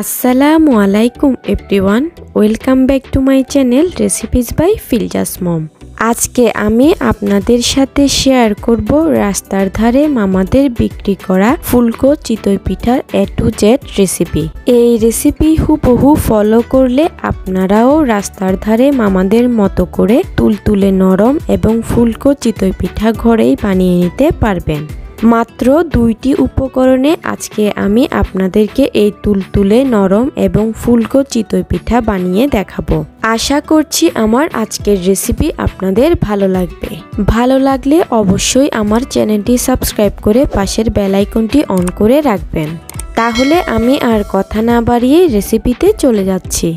আসসালামু আলাইকুম everyone, welcome back to my channel recipes by Filza's mom. আজকে আমি আপনাদের সাথে শেয়ার করব রাস্তার ধারে মামাদের বিক্রি করা ফুলকো চিতই পিঠার A to Z রেসিপি। এই রেসিপি হুবহু ফলো করলে আপনারাও রাস্তার ধারে মামাদের মতো করে তুলতুলে নরম এবং ফুলকো চিতই পিঠা ঘরেই বানিয়ে নিতে পারবেন। মাত্র দুইটি উপকরণে আজকে আমি আপনাদেরকে এই তুলতুলে নরম এবং ফুলকো চিতই পিঠা বানিয়ে দেখাবো। আশা করছি আমার আজকের রেসিপি আপনাদের ভালো লাগবে। ভালো লাগলে অবশ্যই আমার চ্যানেলটি সাবস্ক্রাইব করে পাশের বেল আইকনটি অন করে রাখবেন। তাহলে আমি আর কথা না বাড়িয়ে রেসিপিতে চলে যাচ্ছি।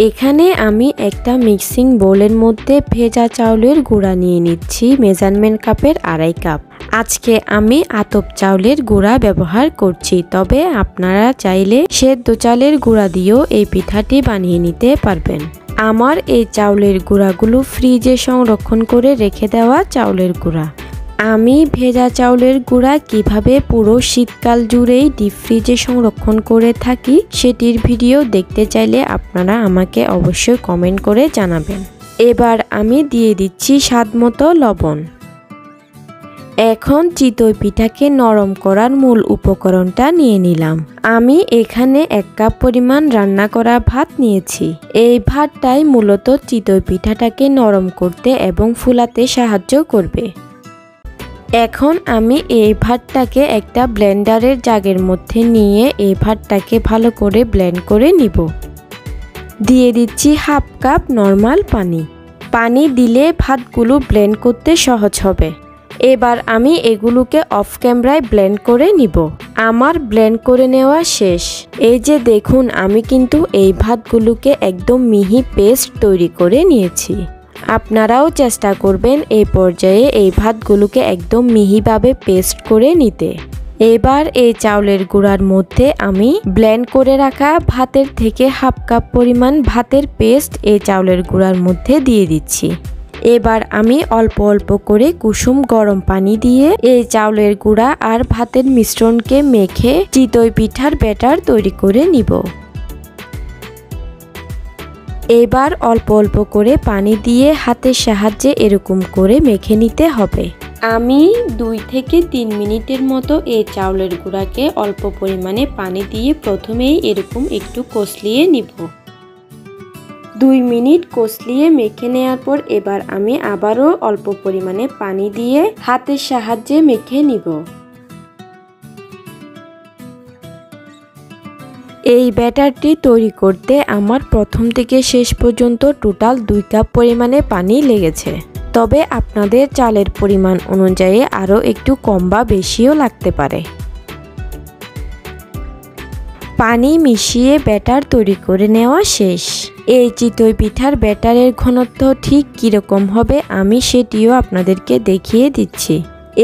এখানে আমি একটা মিক্সিং বোলের মধ্যে ভেজা চাউলের গুঁড়া নিয়ে নিচ্ছি মেজারমেন্ট কাপের 2.5 কাপ। আজকে আমি আতপ চাউলের গুঁড়া ব্যবহার করছি, তবে আপনারা চাইলে সেদ্ধ চালের গুঁড়া দিয়েও এই পিঠাটি বানিয়ে নিতে পারবেন। আমার এই চাউলের গুঁড়াগুলো ফ্রিজে সংরক্ষণ করে রেখে দেওয়া চাউলের গুঁড়া। আমি ভেজা চাউলের গুঁড়া কিভাবে পুরো শীতকাল জুড়েই ডিপ ফ্রিজে সংরক্ষণ করে থাকি সেটির ভিডিও দেখতে চাইলে আপনারা আমাকে অবশ্যই কমেন্ট করে জানাবেন। এবার আমি দিয়ে দিচ্ছি স্বাদমতো লবণ। এখন চিতই পিঠাকে নরম করার মূল উপকরণটা নিয়ে নিলাম। আমি এখানে 1 কাপ পরিমাণ রান্না করা ভাত নিয়েছি। এই ভাতটাই মূলত চিতই পিঠাটাকে নরম করতে এবং ফুলাতে সাহায্য করবে। এখন আমি এই ভাতটাকে একটা ব্লেন্ডারের জাগের মধ্যে নিয়ে এই ভাতটাকে ভালো করে ব্লেন্ড করে নিব। দিয়ে দিচ্ছি 1/2 কাপ নরমাল পানি। পানি দিলে ভাতগুলো ব্লেন্ড করতে সহজ হবে। এবার আমি এগুলোকে অফ ক্যামেরায় ব্লেন্ড করে নিব। আমার ব্লেন্ড করে নেওয়া শেষ। এই যে দেখুন, আমি কিন্তু এই ভাতগুলোকে একদম মিহি পেস্ট তৈরি করে নিয়েছি। আপনারাও চেষ্টা করবেন এই পর্যায়ে এই ভাতগুলোকে একদম মিহিভাবে পেস্ট করে নিতে। এবার এই চাউলের গুঁড়ার মধ্যে আমি ব্লেন্ড করে রাখা ভাতের থেকে 1/2 কাপ পরিমাণ ভাতের পেস্ট এই চাউলের গুঁড়ার মধ্যে দিয়ে দিচ্ছি। এবার আমি অল্প অল্প করে কুসুম গরম পানি দিয়ে এই চাউলের গুঁড়া আর ভাতের মিশ্রণকে মেখে চিতই পিঠার ব্যাটার তৈরি করে নিব। এবার অল্প অল্প করে পানি দিয়ে হাতের সাহায্যে এরকম করে মেখে নিতে হবে। আমি 2 থেকে 3 মিনিটের মতো এই চাউলের গুঁড়াকে অল্প পরিমাণে পানি দিয়ে প্রথমেই এরকম একটু কষলিয়ে নিব। 2 মিনিট কষলিয়ে মেখে নেওয়ার পর এবার আমি আবারও অল্প পরিমাণে পানি দিয়ে হাতের সাহায্যে মেখে নিব। এই ব্যাটারটি তৈরি করতে আমার প্রথম থেকে শেষ পর্যন্ত টোটাল 2 কাপ পরিমাণে পানি লেগেছে। তবে আপনাদের চালের পরিমাণ অনুযায়ী আরও একটু কম বা বেশিও লাগতে পারে। পানি মিশিয়ে ব্যাটার তৈরি করে নেওয়া শেষ। এই চিতই পিঠার ব্যাটারের ঘনত্ব ঠিক কীরকম হবে আমি সেটিও আপনাদেরকে দেখিয়ে দিচ্ছি।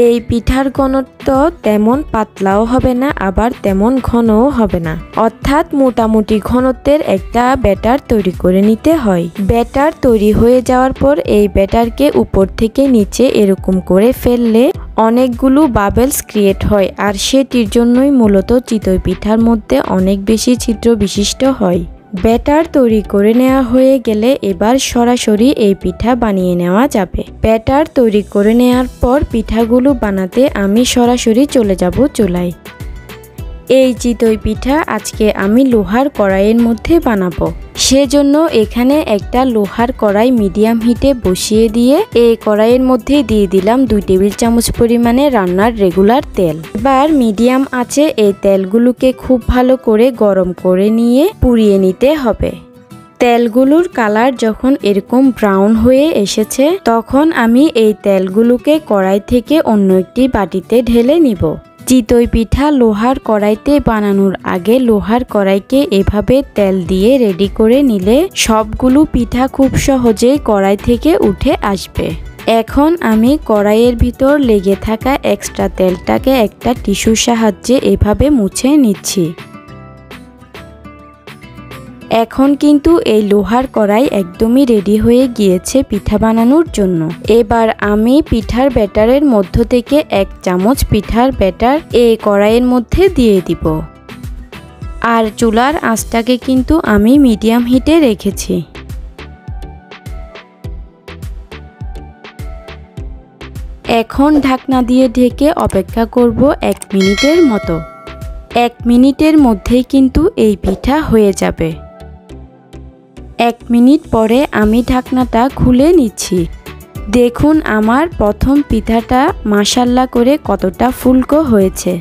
এই পিঠার ঘনত্ব তেমন পাতলাও হবে না, আবার তেমন ঘনও হবে না, অর্থাৎ মোটামুটি ঘনত্বের একটা ব্যাটার তৈরি করে নিতে হয়। ব্যাটার তৈরি হয়ে যাওয়ার পর এই ব্যাটারকে উপর থেকে নিচে এরকম করে ফেললে অনেকগুলো বাবেলস ক্রিয়েট হয়, আর সেটির জন্যই মূলত চিতই পিঠার মধ্যে অনেক বেশি ছিদ্র বিশিষ্ট হয়। ব্যাটার তৈরি করে নেওয়া হয়ে গেলে এবার সরাসরি এই পিঠা বানিয়ে নেওয়া যাবে। ব্যাটার তৈরি করে নেওয়ার পর পিঠাগুলো বানাতে আমি সরাসরি চলে যাব চুলায়। এই চিতই পিঠা আজকে আমি লোহার কড়াইয়ের মধ্যে বানাবো। সেজন্য এখানে একটা লোহার কড়াই মিডিয়াম হিটে বসিয়ে দিয়ে এই কড়াইয়ের মধ্যে দিয়ে দিলাম 2 টেবিল চামচ পরিমাণে রান্নার রেগুলার তেল। এবার মিডিয়াম আঁচে এই তেলগুলোকে খুব ভালো করে গরম করে নিয়ে পুড়িয়ে নিতে হবে। তেলগুলোর কালার যখন এরকম ব্রাউন হয়ে এসেছে তখন আমি এই তেলগুলোকে কড়াই থেকে অন্য একটি বাটিতে ঢেলে নিব। চিতই পিঠা লোহার কড়াইতে বানানোর আগে লোহার কড়াইকে এভাবে তেল দিয়ে রেডি করে নিলে সবগুলো পিঠা খুব সহজেই কড়াই থেকে উঠে আসবে। এখন আমি কড়াইয়ের ভিতর লেগে থাকা এক্সট্রা তেলটাকে একটা টিস্যুর সাহায্যে এভাবে মুছে নিচ্ছি। এখন কিন্তু এই লোহার কড়াই একদমই রেডি হয়ে গিয়েছে পিঠা বানানোর জন্য। এবার আমি পিঠার ব্যাটারের মধ্য থেকে 1 চামচ পিঠার ব্যাটার এই কড়াইয়ের মধ্যে দিয়ে দিব। আর চুলার আঁচটাকে কিন্তু আমি মিডিয়াম হিটে রেখেছি। এখন ঢাকনা দিয়ে ঢেকে অপেক্ষা করব 1 মিনিটের মতো। 1 মিনিটের মধ্যেই কিন্তু এই পিঠা হয়ে যাবে। 1 মিনিট পরে আমি ঢাকনাটা খুলে নিচ্ছি। দেখুন আমার প্রথম পিঠাটা মাশাআল্লাহ করে কতটা ফুলকো হয়েছে।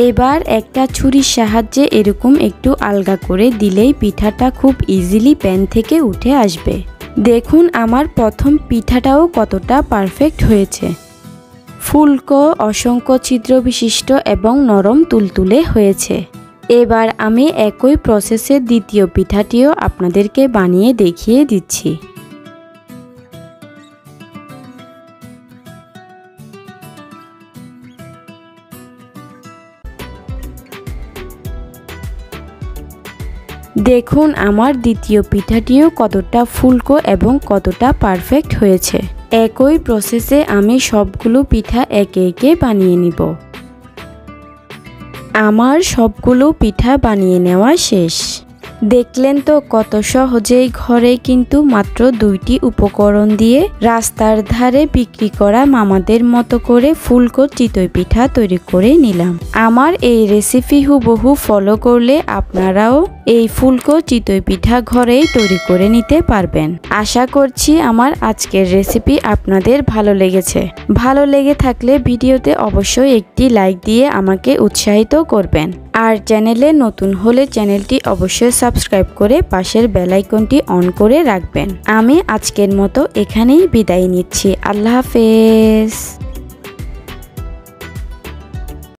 এবার একটা ছুরির সাহায্যে এরকম একটু আলগা করে দিলেই পিঠাটা খুব ইজিলি প্যান থেকে উঠে আসবে। দেখুন আমার প্রথম পিঠাটাও কতটা পারফেক্ট হয়েছে। ফুলকো, অসংখ্য ছিদ্র বিশিষ্ট এবং নরম তুলতুলে হয়েছে। এবার আমি একই প্রসেসে দ্বিতীয় পিঠাটিও আপনাদেরকে বানিয়ে দেখিয়ে দিচ্ছি। দেখুন আমার দ্বিতীয় পিঠাটিও কতটা ফুলকো এবং কতটা পারফেক্ট হয়েছে। একই প্রসেসে আমি সবগুলো পিঠা একে একে বানিয়ে নিব। আমার সবগুলো পিঠা বানিয়ে নেওয়া শেষ। দেখলেন তো কত সহজেই ঘরে কিন্তু মাত্র 2টি উপকরণ দিয়ে রাস্তার ধারে বিক্রি করা মামাদের মতো করে ফুলকো চিতই পিঠা তৈরি করে নিলাম। আমার এই রেসিপি হুবহু ফলো করলে আপনারাও এই ফুলকো চিতই পিঠা ঘরেই তৈরি করে নিতে পারবেন। আশা করছি আমার আজকের রেসিপি আপনাদের ভালো লেগেছে। ভালো লেগে থাকলে ভিডিওতে অবশ্যই একটি লাইক দিয়ে আমাকে উৎসাহিত করবেন। আর চ্যানেলে নতুন হলে চ্যানেলটি অবশ্যই সাবস্ক্রাইব করে পাশের বেল আইকনটি অন করে রাখবেন। আমি আজকের মতো এখানেই বিদায় নিচ্ছি। আল্লাহ হাফেজ।